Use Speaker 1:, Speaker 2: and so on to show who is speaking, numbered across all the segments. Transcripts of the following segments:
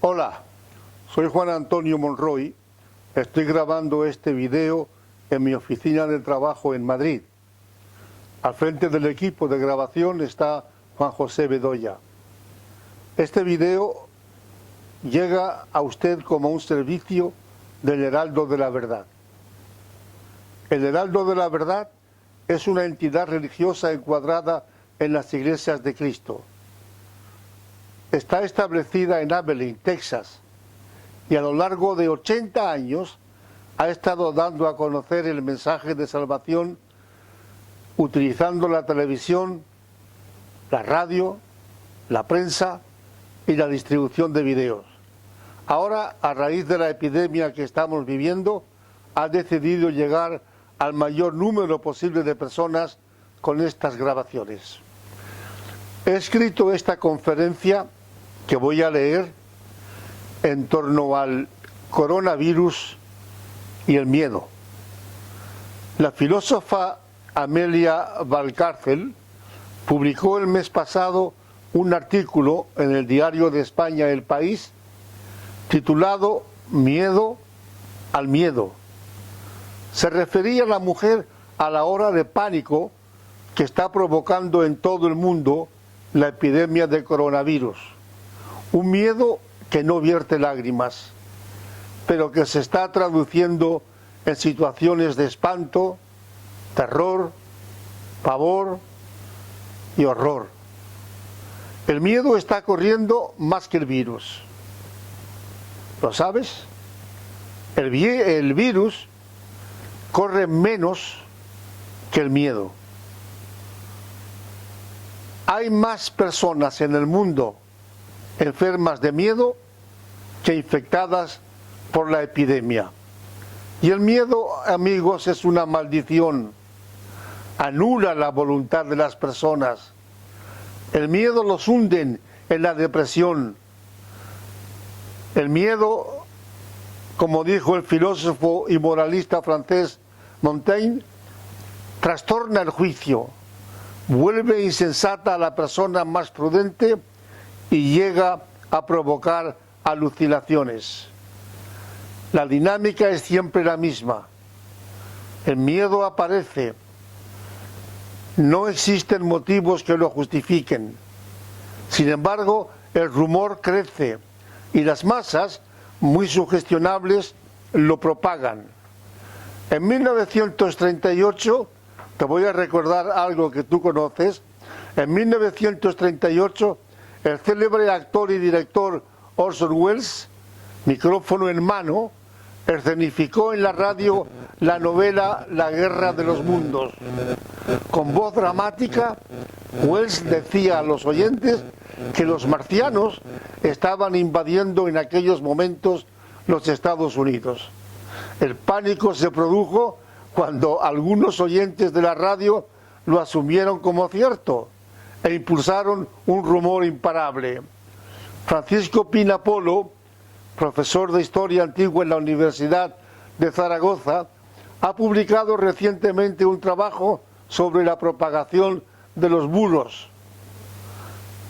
Speaker 1: Hola, soy Juan Antonio Monroy. Estoy grabando este video en mi oficina de trabajo en Madrid. Al frente del equipo de grabación está Juan José Bedoya. Este video llega a usted como un servicio del Heraldo de la Verdad. El Heraldo de la Verdad es una entidad religiosa encuadrada en las Iglesias de Cristo. Está establecida en Abilene, Texas, y a lo largo de 80 años ha estado dando a conocer el mensaje de salvación utilizando la televisión, la radio, la prensa y la distribución de videos. Ahora, a raíz de la epidemia que estamos viviendo, ha decidido llegar al mayor número posible de personas con estas grabaciones. He escrito esta conferencia que voy a leer en torno al coronavirus y el miedo. La filósofa Amelia Valcárcel publicó el mes pasado un artículo en el diario de España El País titulado Miedo al miedo. Se refería a la mujer a la hora de pánico que está provocando en todo el mundo la epidemia de coronavirus. Un miedo que no vierte lágrimas, pero que se está traduciendo en situaciones de espanto, terror, pavor y horror. El miedo está corriendo más que el virus. ¿Lo sabes? El virus corre menos que el miedo. Hay más personas en el mundo enfermas de miedo que infectadas por la epidemia. Y el miedo, amigos, es una maldición. Anula la voluntad de las personas. El miedo los hunde en la depresión. El miedo, como dijo el filósofo y moralista francés Montaigne, trastorna el juicio, vuelve insensata a la persona más prudente y llega a provocar alucinaciones. La dinámica es siempre la misma. El miedo aparece. No existen motivos que lo justifiquen. Sin embargo, el rumor crece y las masas, muy sugestionables, lo propagan. En 1938, te voy a recordar algo que tú conoces, en 1938, el célebre actor y director Orson Welles, micrófono en mano, escenificó en la radio la novela La Guerra de los Mundos. Con voz dramática, Welles decía a los oyentes que los marcianos estaban invadiendo en aquellos momentos los Estados Unidos. El pánico se produjo cuando algunos oyentes de la radio lo asumieron como cierto e impulsaron un rumor imparable. Francisco Pina Polo, profesor de Historia Antigua en la Universidad de Zaragoza, ha publicado recientemente un trabajo sobre la propagación de los bulos.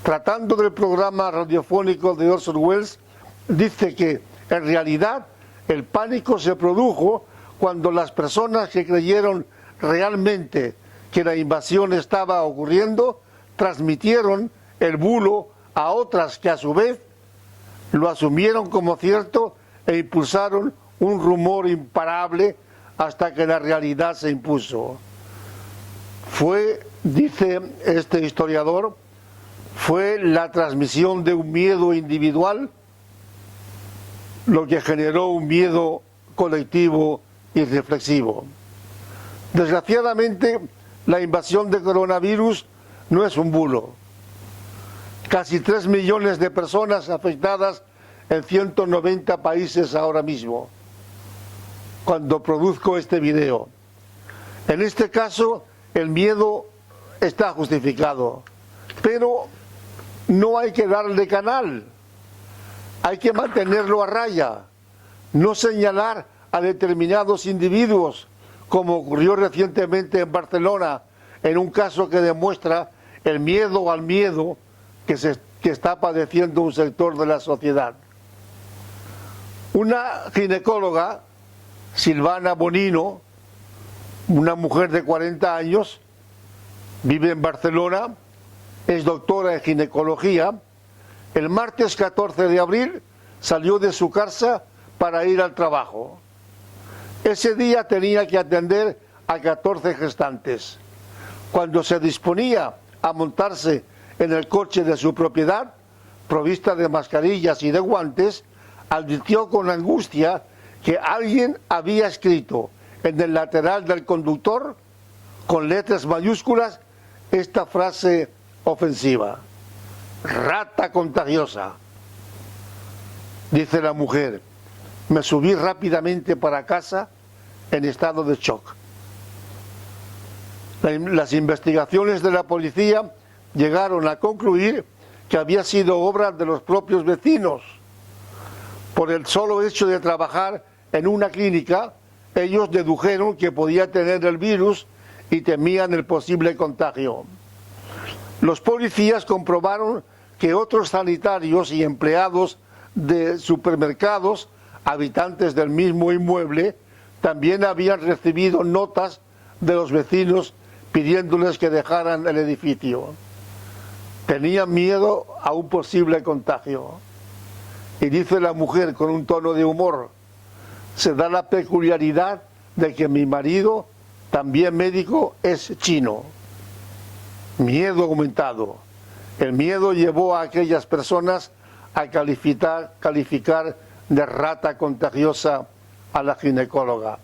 Speaker 1: Tratando del programa radiofónico de Orson Welles, dice que en realidad el pánico se produjo cuando las personas que creyeron realmente que la invasión estaba ocurriendo transmitieron el bulo a otras que a su vez lo asumieron como cierto e impulsaron un rumor imparable hasta que la realidad se impuso. Fue, dice este historiador, fue la transmisión de un miedo individual lo que generó un miedo colectivo y reflexivo. Desgraciadamente, la invasión de coronavirus no es un bulo. Casi 3 millones de personas afectadas en 190 países ahora mismo, cuando produzco este video. En este caso, el miedo está justificado, pero no hay que darle canal. Hay que mantenerlo a raya, no señalar a determinados individuos, como ocurrió recientemente en Barcelona, en un caso que demuestra el miedo al miedo que está padeciendo un sector de la sociedad. Una ginecóloga, Silvana Bonino, una mujer de 40 años, vive en Barcelona, es doctora en ginecología. El martes 14 de abril salió de su casa para ir al trabajo. Ese día tenía que atender a 14 gestantes. Cuando se disponía a montarse en el coche de su propiedad, provista de mascarillas y de guantes, advirtió con angustia que alguien había escrito en el lateral del conductor, con letras mayúsculas, esta frase ofensiva: rata contagiosa. Dice la mujer: me subí rápidamente para casa en estado de shock. Las investigaciones de la policía llegaron a concluir que había sido obra de los propios vecinos. Por el solo hecho de trabajar en una clínica, ellos dedujeron que podía tener el virus y temían el posible contagio. Los policías comprobaron que otros sanitarios y empleados de supermercados, habitantes del mismo inmueble, también habían recibido notas de los vecinos pidiéndoles que dejaran el edificio. Tenían miedo a un posible contagio. Y dice la mujer con un tono de humor: se da la peculiaridad de que mi marido, también médico, es chino. Miedo aumentado. El miedo llevó a aquellas personas a calificar de rata contagiosa a la ginecóloga.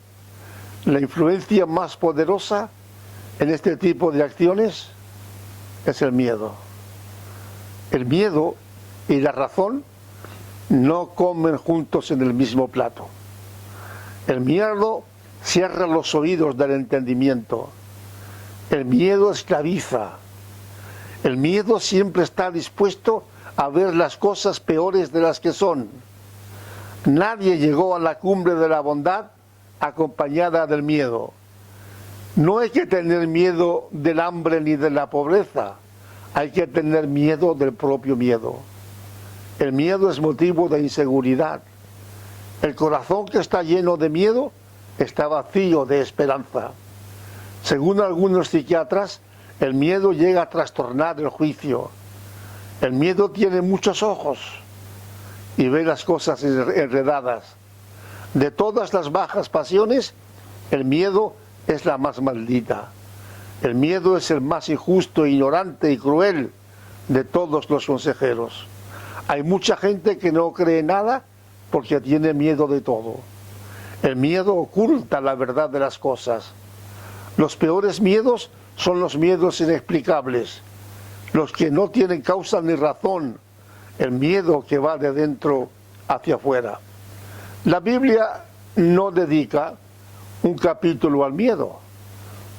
Speaker 1: La influencia más poderosa en este tipo de acciones es el miedo. El miedo y la razón no comen juntos en el mismo plato. El miedo cierra los oídos del entendimiento. El miedo esclaviza. El miedo siempre está dispuesto a ver las cosas peores de las que son. Nadie llegó a la cumbre de la bondad acompañada del miedo. No hay que tener miedo del hambre ni de la pobreza, hay que tener miedo del propio miedo. El miedo es motivo de inseguridad. El corazón que está lleno de miedo está vacío de esperanza. Según algunos psiquiatras, el miedo llega a trastornar el juicio. El miedo tiene muchos ojos y ve las cosas enredadas. De todas las bajas pasiones, el miedo es la más maldita. El miedo es el más injusto, ignorante y cruel de todos los consejeros. Hay mucha gente que no cree nada porque tiene miedo de todo. El miedo oculta la verdad de las cosas. Los peores miedos son los miedos inexplicables, los que no tienen causa ni razón, el miedo que va de dentro hacia afuera. La Biblia no dedica un capítulo al miedo,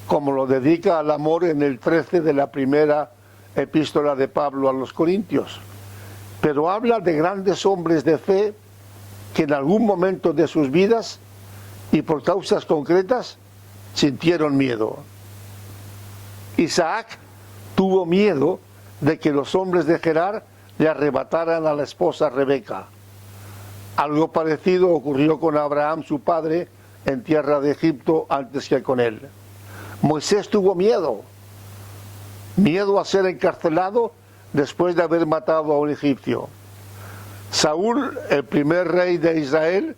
Speaker 1: como lo dedica al amor en el 13 de la primera epístola de Pablo a los Corintios, pero habla de grandes hombres de fe que en algún momento de sus vidas y por causas concretas sintieron miedo. Isaac tuvo miedo de que los hombres de Gerar le arrebataran a la esposa Rebeca. Algo parecido ocurrió con Abraham, su padre, en tierra de Egipto antes que con él. Moisés tuvo miedo a ser encarcelado después de haber matado a un egipcio. Saúl, el primer rey de Israel,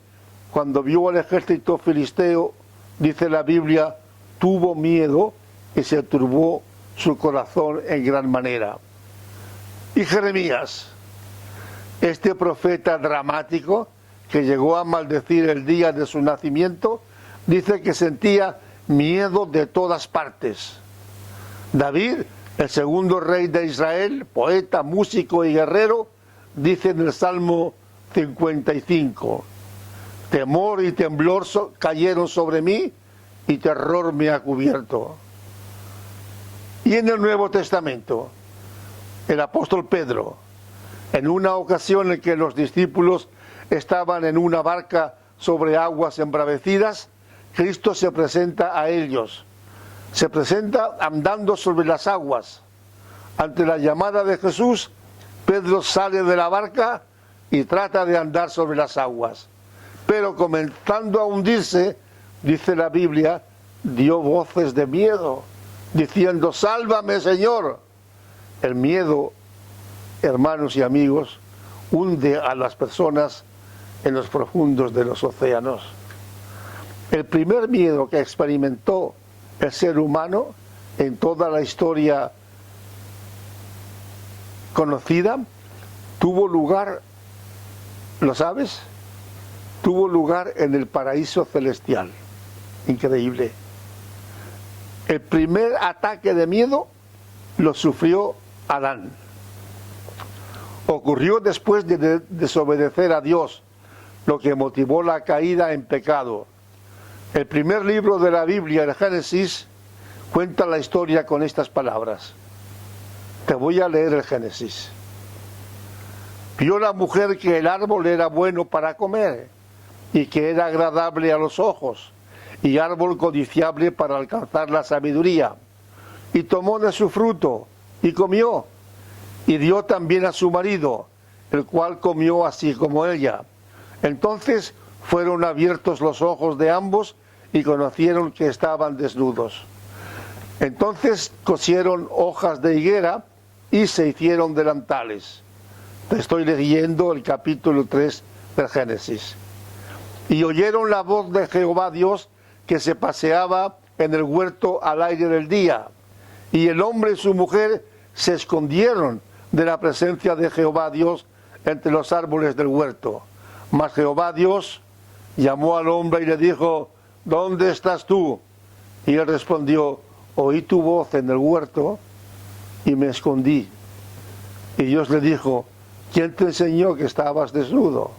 Speaker 1: cuando vio al ejército filisteo, dice la Biblia, tuvo miedo y se turbó su corazón en gran manera. Y Jeremías, este profeta dramático que llegó a maldecir el día de su nacimiento, dice que sentía miedo de todas partes. David, el segundo rey de Israel, poeta, músico y guerrero, dice en el Salmo 55, temor y temblor cayeron sobre mí y terror me ha cubierto. Y en el Nuevo Testamento, el apóstol Pedro, en una ocasión en que los discípulos estaban en una barca sobre aguas embravecidas, Cristo se presenta a ellos. Se presenta andando sobre las aguas. Ante la llamada de Jesús, Pedro sale de la barca y trata de andar sobre las aguas. pero comenzando a hundirse, dice la Biblia, dio voces de miedo, diciendo, sálvame, Señor. El miedo, hermanos y amigos, hunde a las personas en los profundos de los océanos. El primer miedo que experimentó el ser humano en toda la historia conocida tuvo lugar, ¿lo sabes? Tuvo lugar en el paraíso celestial. Increíble. El primer ataque de miedo lo sufrió Adán. Ocurrió después de desobedecer a Dios, lo que motivó la caída en pecado. El primer libro de la Biblia, el Génesis, cuenta la historia con estas palabras. Te voy a leer el Génesis. Vio la mujer que el árbol era bueno para comer y que era agradable a los ojos y árbol codiciable para alcanzar la sabiduría. Y tomó de su fruto y comió y dio también a su marido, el cual comió así como ella. Entonces fueron abiertos los ojos de ambos y conocieron que estaban desnudos. Entonces cosieron hojas de higuera y se hicieron delantales. Te estoy leyendo el capítulo 3 del Génesis. Y oyeron la voz de Jehová Dios que se paseaba en el huerto al aire del día. Y el hombre y su mujer se escondieron de la presencia de Jehová Dios entre los árboles del huerto. Mas Jehová Dios llamó al hombre y le dijo, ¿dónde estás tú? Y él respondió, oí tu voz en el huerto y me escondí. Y Dios le dijo, ¿quién te enseñó que estabas desnudo?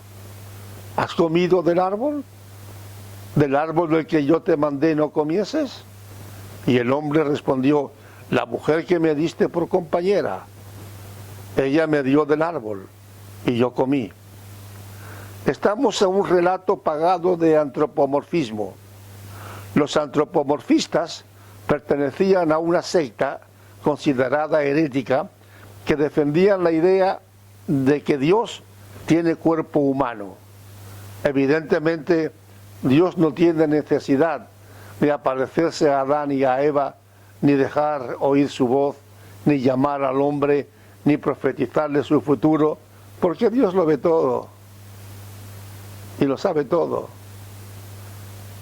Speaker 1: ¿Has comido del árbol? ¿Del árbol del que yo te mandé no comieses? Y el hombre respondió, la mujer que me diste por compañera, ella me dio del árbol y yo comí. Estamos en un relato plagado de antropomorfismo. Los antropomorfistas pertenecían a una secta considerada herética que defendían la idea de que Dios tiene cuerpo humano. Evidentemente, Dios no tiene necesidad de aparecerse a Adán y a Eva, ni dejar oír su voz, ni llamar al hombre, ni profetizarle su futuro, porque Dios lo ve todo y lo sabe todo.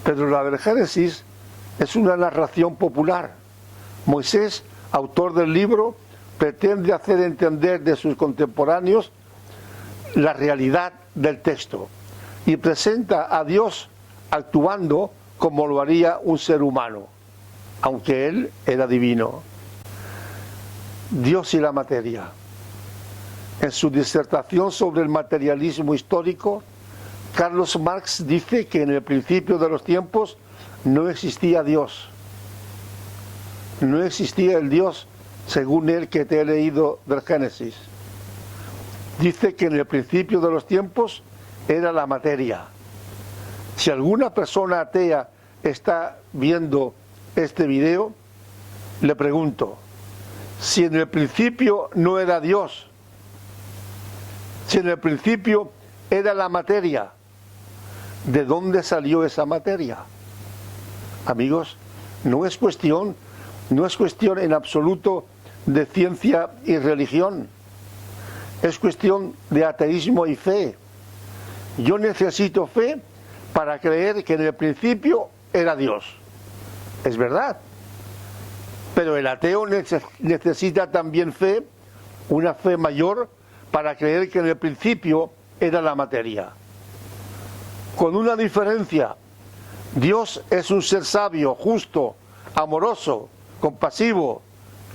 Speaker 1: Pero la del Génesis es una narración popular. Moisés, autor del libro, pretende hacer entender de sus contemporáneos la realidad del texto y presenta a Dios actuando como lo haría un ser humano, aunque él era divino. Dios y la materia. En su disertación sobre el materialismo histórico, Carlos Marx dice que en el principio de los tiempos no existía Dios. No existía el Dios, según él que te he leído del Génesis. Dice que en el principio de los tiempos era la materia. Si alguna persona atea está viendo este video, le pregunto, si en el principio no era Dios, si en el principio era la materia, ¿de dónde salió esa materia? Amigos, no es cuestión en absoluto de ciencia y religión. Es cuestión de ateísmo y fe. Yo necesito fe para creer que en el principio era Dios. Es verdad. Pero el ateo necesita también fe, una fe mayor, para creer que en el principio era la materia. Con una diferencia. Dios es un ser sabio, justo, amoroso, compasivo.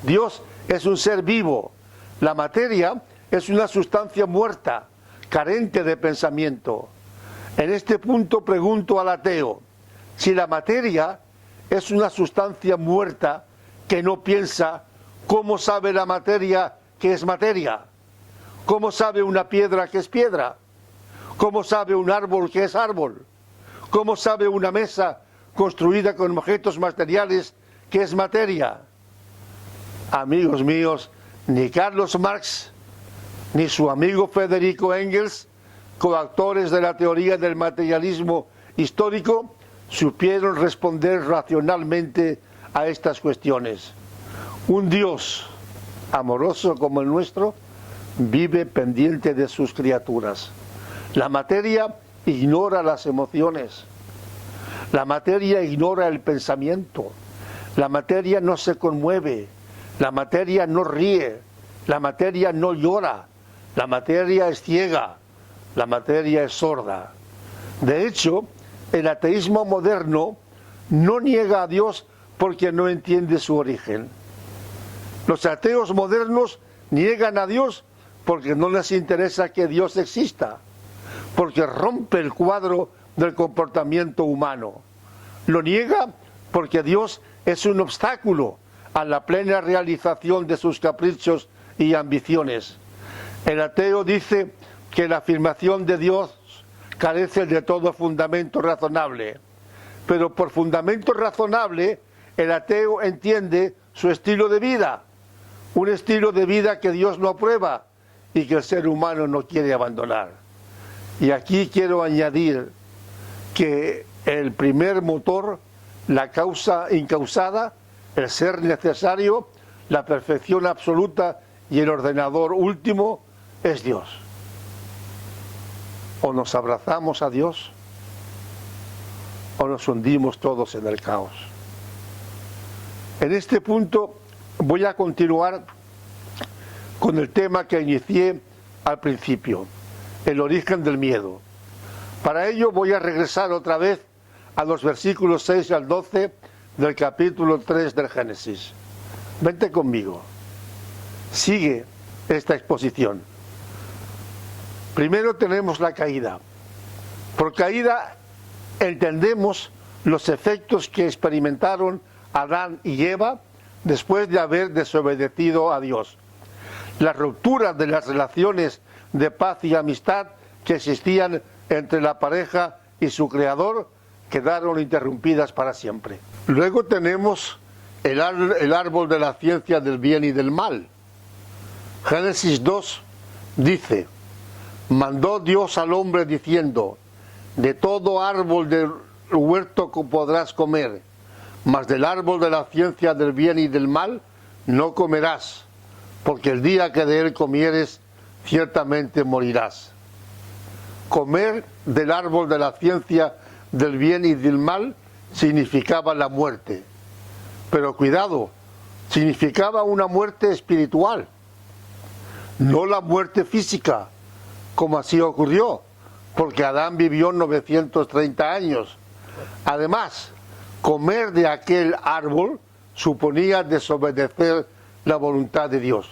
Speaker 1: Dios es un ser vivo. La materia es una sustancia muerta, carente de pensamiento. En este punto pregunto al ateo, si la materia es una sustancia muerta que no piensa, ¿cómo sabe la materia que es materia? ¿Cómo sabe una piedra que es piedra? ¿Cómo sabe un árbol que es árbol? ¿Cómo sabe una mesa construida con objetos materiales que es materia? Amigos míos, ni Carlos Marx, ni su amigo Federico Engels coautores de la teoría del materialismo histórico, supieron responder racionalmente a estas cuestiones. Un Dios amoroso como el nuestro vive pendiente de sus criaturas. La materia ignora las emociones. La materia ignora el pensamiento. La materia no se conmueve. La materia no ríe. La materia no llora. La materia es ciega. La materia es sorda. De hecho, el ateísmo moderno no niega a Dios porque no entiende su origen. Los ateos modernos niegan a Dios porque no les interesa que Dios exista, porque rompe el cuadro del comportamiento humano. Lo niega porque Dios es un obstáculo a la plena realización de sus caprichos y ambiciones. El ateo dice que la afirmación de Dios carece de todo fundamento razonable, pero por fundamento razonable el ateo entiende su estilo de vida, un estilo de vida que Dios no aprueba y que el ser humano no quiere abandonar. Y aquí quiero añadir que el primer motor, la causa incausada, el ser necesario, la perfección absoluta y el ordenador último es Dios. O nos abrazamos a Dios o nos hundimos todos en el caos. En este punto voy a continuar con el tema que inicié al principio, el origen del miedo. Para ello voy a regresar otra vez a los versículos 6 al 12 del capítulo 3 del Génesis. Vente conmigo. Sigue esta exposición. Primero tenemos la caída. Por caída entendemos los efectos que experimentaron Adán y Eva después de haber desobedecido a Dios. La ruptura de las relaciones de paz y amistad que existían entre la pareja y su creador quedaron interrumpidas para siempre. Luego tenemos el árbol de la ciencia del bien y del mal. Génesis 2 dice: mandó Dios al hombre diciendo: de todo árbol del huerto podrás comer, mas del árbol de la ciencia del bien y del mal no comerás, porque el día que de él comieres, ciertamente morirás. Comer del árbol de la ciencia del bien y del mal significaba la muerte. Pero cuidado, significaba una muerte espiritual, no la muerte física, como así ocurrió, porque Adán vivió 930 años. Además, comer de aquel árbol suponía desobedecer la voluntad de Dios.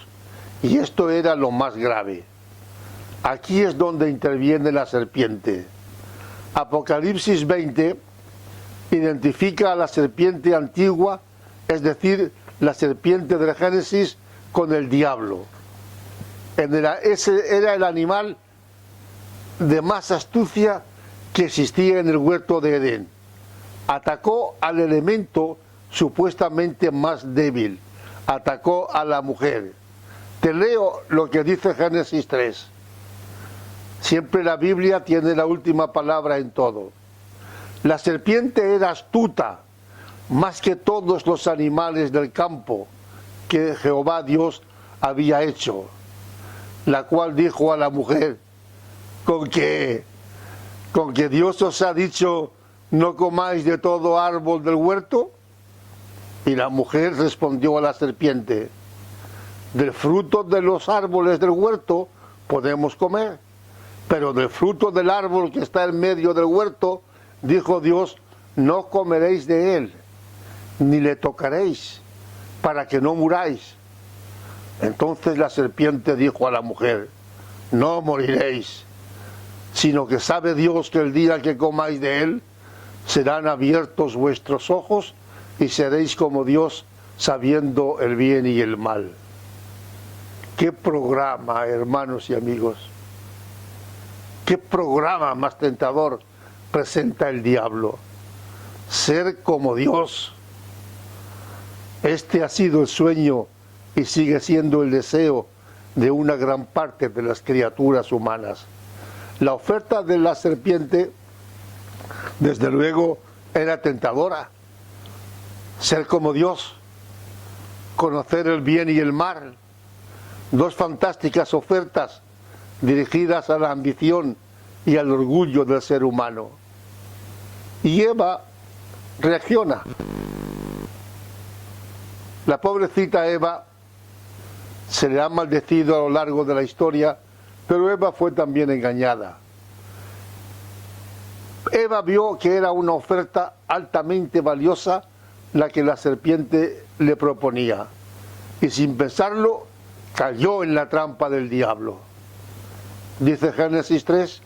Speaker 1: Y esto era lo más grave. Aquí es donde interviene la serpiente. Apocalipsis 20 identifica a la serpiente antigua, es decir, la serpiente del Génesis, con el diablo. Ese era el animal de más astucia que existía en el huerto de Edén. Atacó al elemento supuestamente más débil, atacó a la mujer. Te leo lo que dice Génesis 3. Siempre la Biblia tiene la última palabra en todo. La serpiente era astuta, más que todos los animales del campo que Jehová Dios había hecho, la cual dijo a la mujer: ¿con qué Dios os ha dicho no comáis de todo árbol del huerto? Y la mujer respondió a la serpiente: del fruto de los árboles del huerto podemos comer, pero del fruto del árbol que está en medio del huerto, dijo Dios, no comeréis de él, ni le tocaréis, para que no muráis. Entonces la serpiente dijo a la mujer: no moriréis, sino que sabe Dios que el día que comáis de él, serán abiertos vuestros ojos y seréis como Dios, sabiendo el bien y el mal. ¿Qué programa, hermanos y amigos? ¿Qué programa más tentador presenta el diablo? Ser como Dios. Este ha sido el sueño y sigue siendo el deseo de una gran parte de las criaturas humanas. La oferta de la serpiente, desde luego, era tentadora. Ser como Dios, conocer el bien y el mal, dos fantásticas ofertas dirigidas a la ambición y al orgullo del ser humano. Y Eva reacciona. La pobrecita Eva se le ha maldecido a lo largo de la historia, pero Eva fue también engañada. Eva vio que era una oferta altamente valiosa la que la serpiente le proponía, y sin pensarlo cayó en la trampa del diablo. Dice Génesis 3,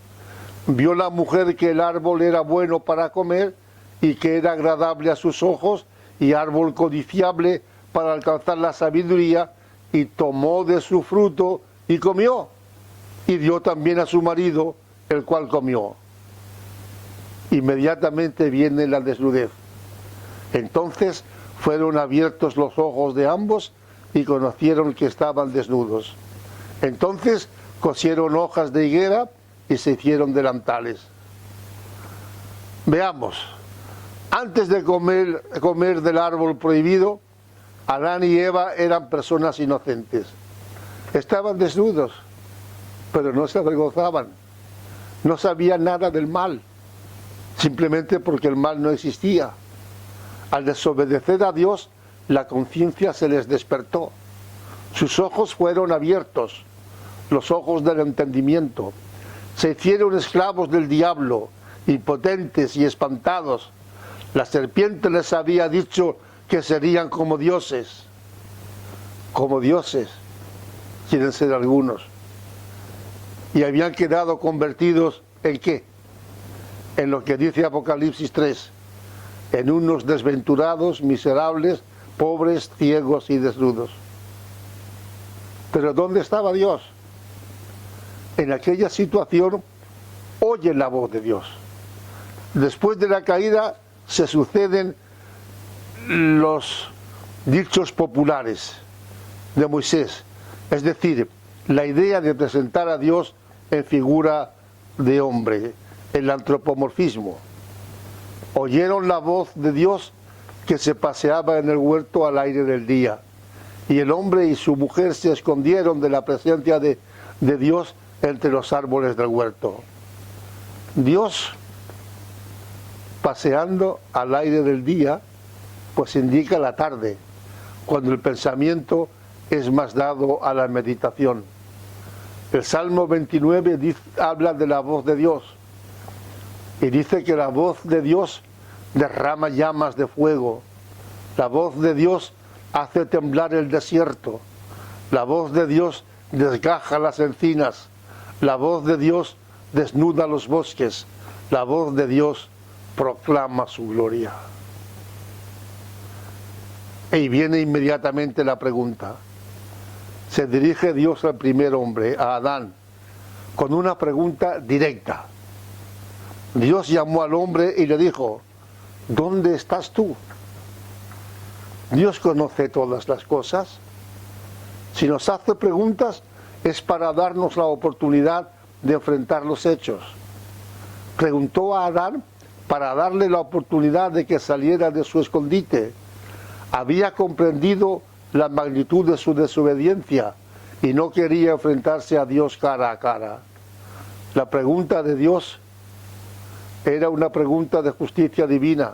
Speaker 1: vio la mujer que el árbol era bueno para comer y que era agradable a sus ojos y árbol codiciable para alcanzar la sabiduría, y tomó de su fruto y comió, y dio también a su marido, el cual comió. Inmediatamente viene la desnudez. Entonces fueron abiertos los ojos de ambos y conocieron que estaban desnudos. Entonces cosieron hojas de higuera y se hicieron delantales. Veamos, antes de comer del árbol prohibido, Adán y Eva eran personas inocentes. Estaban desnudos, pero no se avergonzaban. No sabían nada del mal, simplemente porque el mal no existía. Al desobedecer a Dios, la conciencia se les despertó. Sus ojos fueron abiertos, los ojos del entendimiento. Se hicieron esclavos del diablo, impotentes y espantados. La serpiente les había dicho que serían como dioses. Como dioses quieren ser algunos. Y habían quedado convertidos ¿en qué? En lo que dice Apocalipsis 3, en unos desventurados, miserables, pobres, ciegos y desnudos. Pero ¿dónde estaba Dios? En aquella situación oyen la voz de Dios. Después de la caída se suceden los dichos populares de Moisés, es decir, la idea de presentar a Dios en figura de hombre, el antropomorfismo. Oyeron la voz de Dios que se paseaba en el huerto al aire del día, y el hombre y su mujer se escondieron de la presencia de Dios entre los árboles del huerto. Dios paseando al aire del día, pues indica la tarde, cuando el pensamiento es más dado a la meditación. El Salmo 29 habla de la voz de Dios, y dice que la voz de Dios derrama llamas de fuego, la voz de Dios hace temblar el desierto, la voz de Dios desgaja las encinas, la voz de Dios desnuda los bosques, la voz de Dios proclama su gloria. Y viene inmediatamente la pregunta. Se dirige Dios al primer hombre, a Adán, con una pregunta directa. Dios llamó al hombre y le dijo, ¿dónde estás tú? Dios conoce todas las cosas. Si nos hace preguntas es para darnos la oportunidad de enfrentar los hechos. Preguntó a Adán para darle la oportunidad de que saliera de su escondite. Había comprendido la magnitud de su desobediencia y no quería enfrentarse a Dios cara a cara. La pregunta de Dios era una pregunta de justicia divina,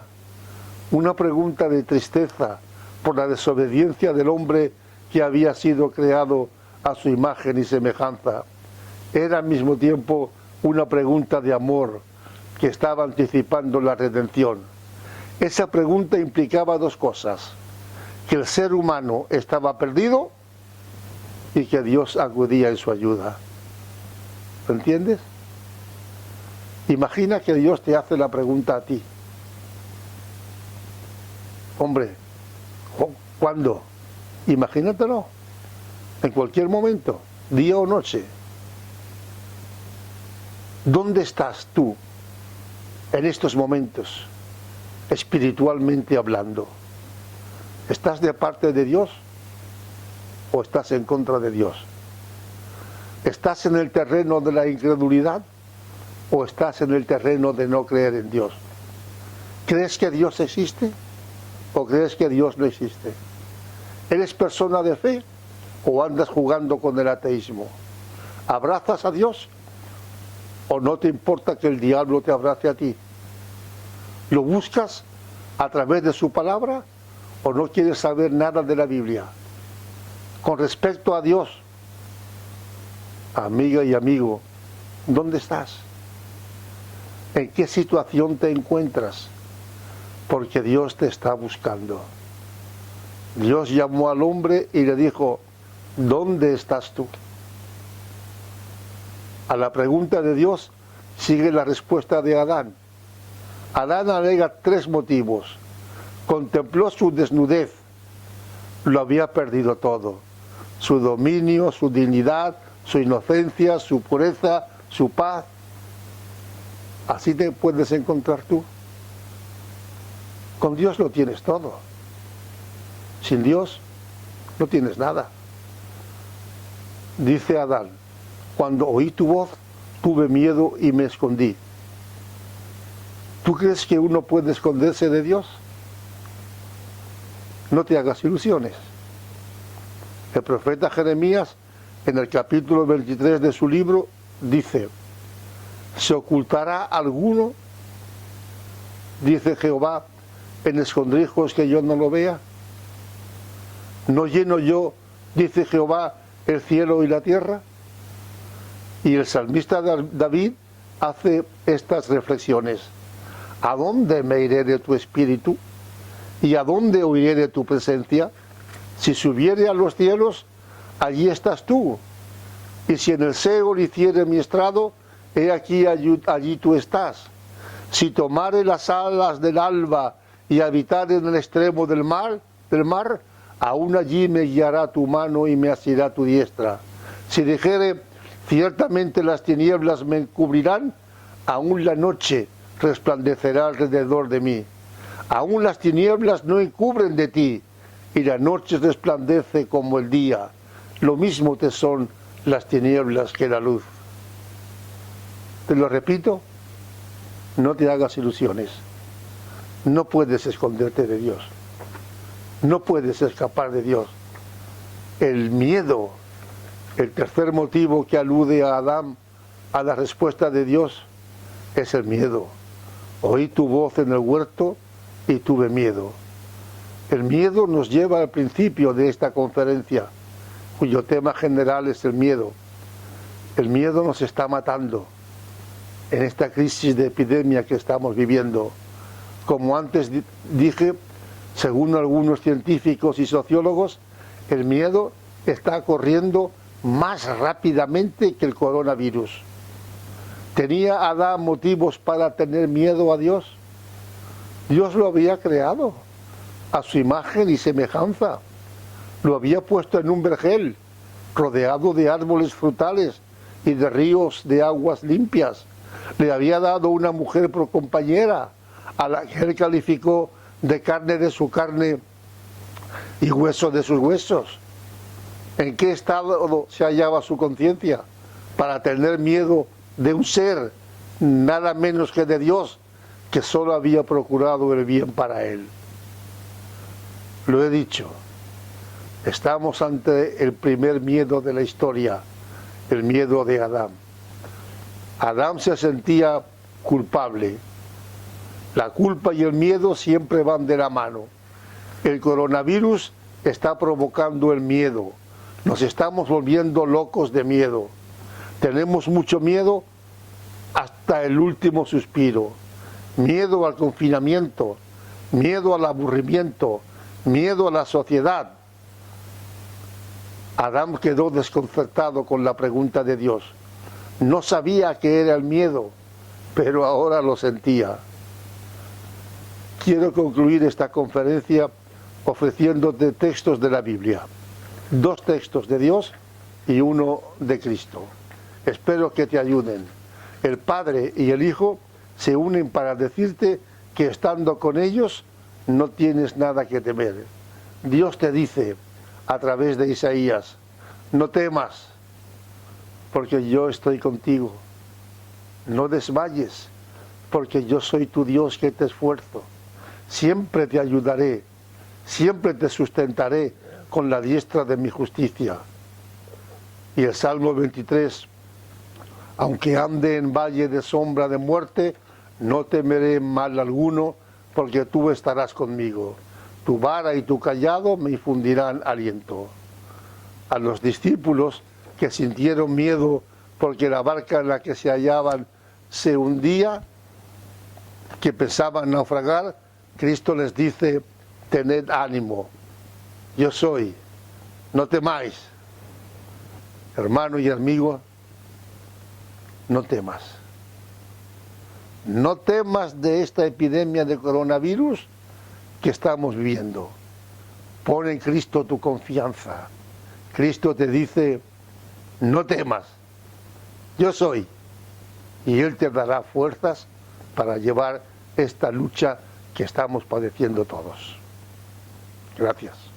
Speaker 1: una pregunta de tristeza por la desobediencia del hombre que había sido creado a su imagen y semejanza. Era al mismo tiempo una pregunta de amor que estaba anticipando la redención. Esa pregunta implicaba dos cosas: que el ser humano estaba perdido y que Dios acudía en su ayuda. ¿Lo entiendes? Imagina que Dios te hace la pregunta a ti. Hombre, ¿cuándo? Imagínatelo, en cualquier momento, día o noche. ¿Dónde estás tú en estos momentos, espiritualmente hablando? ¿Estás de parte de Dios o estás en contra de Dios? ¿Estás en el terreno de la incredulidad o estás en el terreno de no creer en Dios? ¿Crees que Dios existe o crees que Dios no existe? ¿Eres persona de fe o andas jugando con el ateísmo? ¿Abrazas a Dios o no te importa que el diablo te abrace a ti? ¿Lo buscas a través de su palabra o no quieres saber nada de la Biblia? Con respecto a Dios, amiga y amigo, ¿dónde estás? ¿En qué situación te encuentras? Porque Dios te está buscando. Dios llamó al hombre y le dijo, ¿dónde estás tú? A la pregunta de Dios sigue la respuesta de Adán. Adán alega 3 motivos. Contempló su desnudez, lo había perdido todo. Su dominio, su dignidad, su inocencia, su pureza, su paz. Así te puedes encontrar tú. Con Dios lo tienes todo. Sin Dios no tienes nada. Dice Adán, cuando oí tu voz, tuve miedo y me escondí. ¿Tú crees que uno puede esconderse de Dios? No te hagas ilusiones. El profeta Jeremías, en el capítulo 23 de su libro, dice, ¿se ocultará alguno, dice Jehová, en escondrijos que yo no lo vea? ¿No lleno yo, dice Jehová, el cielo y la tierra? Y el salmista David hace estas reflexiones. ¿A dónde me iré de tu espíritu? ¿Y a dónde huiré de tu presencia? Si subiere a los cielos, allí estás tú. Y si en el Seol hiciere mi estrado, he aquí allí tú estás. Si tomare las alas del alba y habitare en el extremo del mar, aún allí me guiará tu mano y me asirá tu diestra. Si dijere, ciertamente las tinieblas me encubrirán, aún la noche resplandecerá alrededor de mí. Aún las tinieblas no encubren de ti, y la noche resplandece como el día. Lo mismo te son las tinieblas que la luz. Te lo repito, no te hagas ilusiones. No puedes esconderte de Dios. No puedes escapar de Dios. El miedo, el tercer motivo que alude a Adán a la respuesta de Dios, es el miedo. Oí tu voz en el huerto y tuve miedo. El miedo nos lleva al principio de esta conferencia, cuyo tema general es el miedo. El miedo nos está matando en esta crisis de epidemia que estamos viviendo. Como antes dije, según algunos científicos y sociólogos, el miedo está corriendo más rápidamente que el coronavirus. ¿Tenía Adán motivos para tener miedo a Dios? Dios lo había creado a su imagen y semejanza. Lo había puesto en un vergel, rodeado de árboles frutales y de ríos de aguas limpias. Le había dado una mujer por compañera, a la que él calificó de carne de su carne y hueso de sus huesos. ¿En qué estado se hallaba su conciencia para tener miedo de un ser nada menos que de Dios, que solo había procurado el bien para él? Lo he dicho, estamos ante el primer miedo de la historia, el miedo de Adán. Adán se sentía culpable. La culpa y el miedo siempre van de la mano. El coronavirus está provocando el miedo. Nos estamos volviendo locos de miedo. Tenemos mucho miedo hasta el último suspiro. Miedo al confinamiento, miedo al aburrimiento, miedo a la sociedad. Adán quedó desconcertado con la pregunta de Dios. No sabía qué era el miedo, pero ahora lo sentía. Quiero concluir esta conferencia ofreciéndote textos de la Biblia. 2 textos de Dios y 1 de Cristo. Espero que te ayuden. El Padre y el Hijo se unen para decirte que estando con ellos no tienes nada que temer. Dios te dice a través de Isaías, no temas, porque yo estoy contigo. no desmayes, porque yo soy tu Dios que te esfuerzo. Siempre te ayudaré, siempre te sustentaré con la diestra de mi justicia. Y el Salmo 23, aunque ande en valle de sombra de muerte, no temeré mal alguno, porque tú estarás conmigo. Tu vara y tu cayado me infundirán aliento. A los discípulos que sintieron miedo porque la barca en la que se hallaban se hundía, que pensaban naufragar, Cristo les dice: tened ánimo, yo soy, no temáis. Hermano y amigo, no temas. No temas de esta epidemia de coronavirus que estamos viviendo. Pon en Cristo tu confianza. Cristo te dice: no temas, yo soy. Y Él te dará fuerzas para llevar esta lucha que estamos padeciendo todos. Gracias.